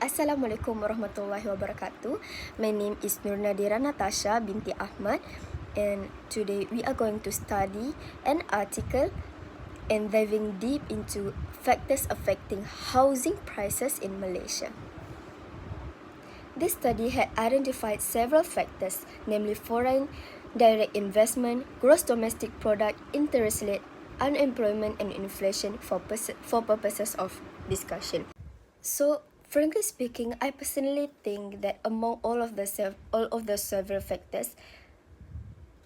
Assalamualaikum warahmatullahi wabarakatuh. My name is Nur Nadira Natasha binti Ahmad, and today we are going to study an article and diving deep into factors affecting housing prices in Malaysia. This study had identified several factors, namely foreign direct investment, gross domestic product, interest rate, unemployment, and inflation for purposes of discussion. So, frankly speaking, I personally think that among all of the several factors,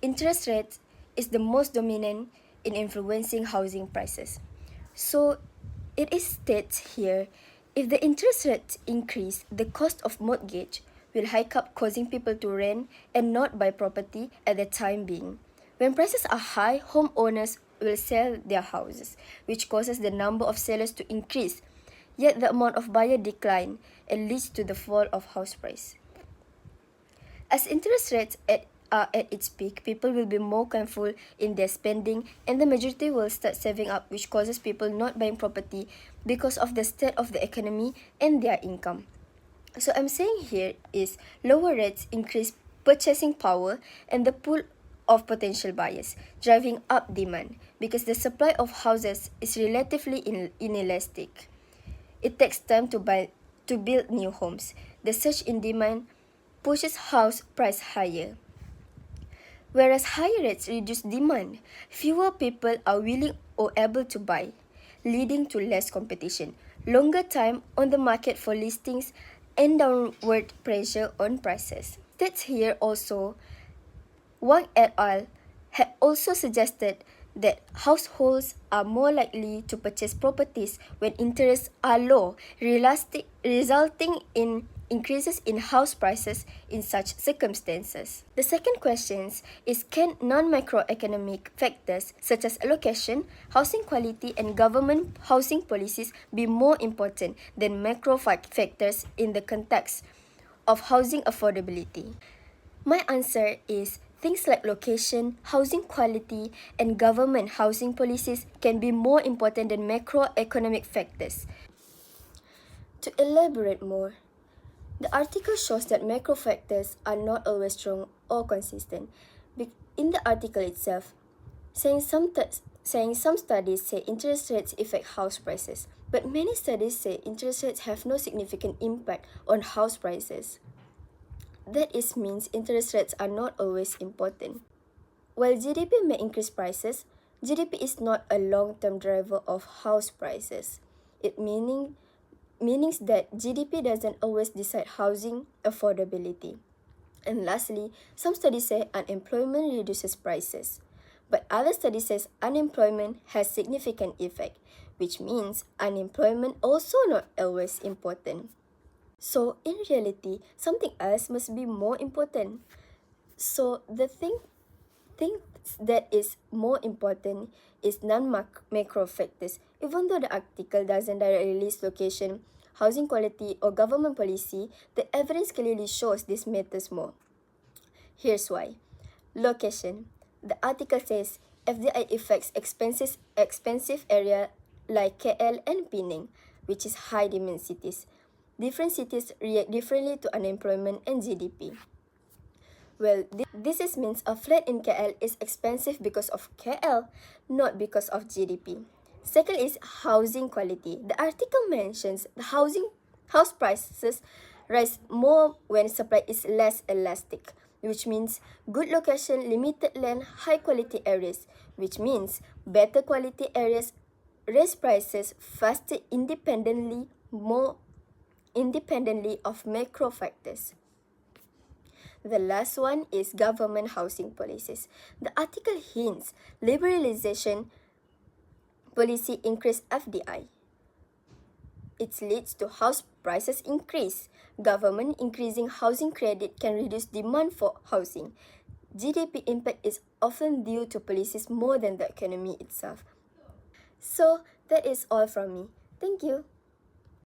interest rate is the most dominant in influencing housing prices. So, it is stated here, if the interest rate increase, the cost of mortgage will hike up, causing people to rent and not buy property at the time being. When prices are high, homeowners will sell their houses, which causes the number of sellers to increase. Yet the amount of buyer decline and leads to the fall of house price. As interest rates are at its peak, people will be more careful in their spending, and the majority will start saving up, which causes people not buying property because of the state of the economy and their income. So I'm saying here is lower rates increase purchasing power and the pool of potential buyers, driving up demand because the supply of houses is relatively inelastic. It takes time to build new homes. The surge in demand pushes house price higher. Whereas higher rates reduce demand, fewer people are willing or able to buy, leading to less competition, longer time on the market for listings, and downward pressure on prices. That's here also, Wang et al. Had also suggested that households are more likely to purchase properties when interests are low, resulting in increases in house prices in such circumstances. The second question is, can non-macroeconomic factors such as allocation, housing quality, and government housing policies be more important than macro factors in the context of housing affordability? My answer is things like location, housing quality, and government housing policies can be more important than macroeconomic factors. To elaborate more, the article shows that macro factors are not always strong or consistent. In the article itself, saying some studies say interest rates affect house prices, but many studies say interest rates have no significant impact on house prices. That means interest rates are not always important. While GDP may increase prices, GDP is not a long-term driver of house prices. It means that GDP doesn't always decide housing affordability. And lastly, some studies say unemployment reduces prices, but other studies say unemployment has significant effect, which means unemployment also not always important. So in reality, something else must be more important. So the thing that is more important is non-macro factors. Even though the article doesn't directly list location, housing quality, or government policy, the evidence clearly shows this matters more. Here's why. Location. The article says FDI affects expensive area like KL and Penang, which is high demand cities. Different cities react differently to unemployment and GDP. Well, this means a flat in KL is expensive because of KL, not because of GDP. Second is housing quality. The article mentions the house prices rise more when supply is less elastic, which means good location, limited land, high quality areas, which means better quality areas raise prices faster more independently of macro factors. The last one is government housing policies. The article hints liberalization policy increase FDI. It leads to house prices increase. Government increasing housing credit can reduce demand for housing. GDP impact is often due to policies more than the economy itself. So that is all from me. Thank you.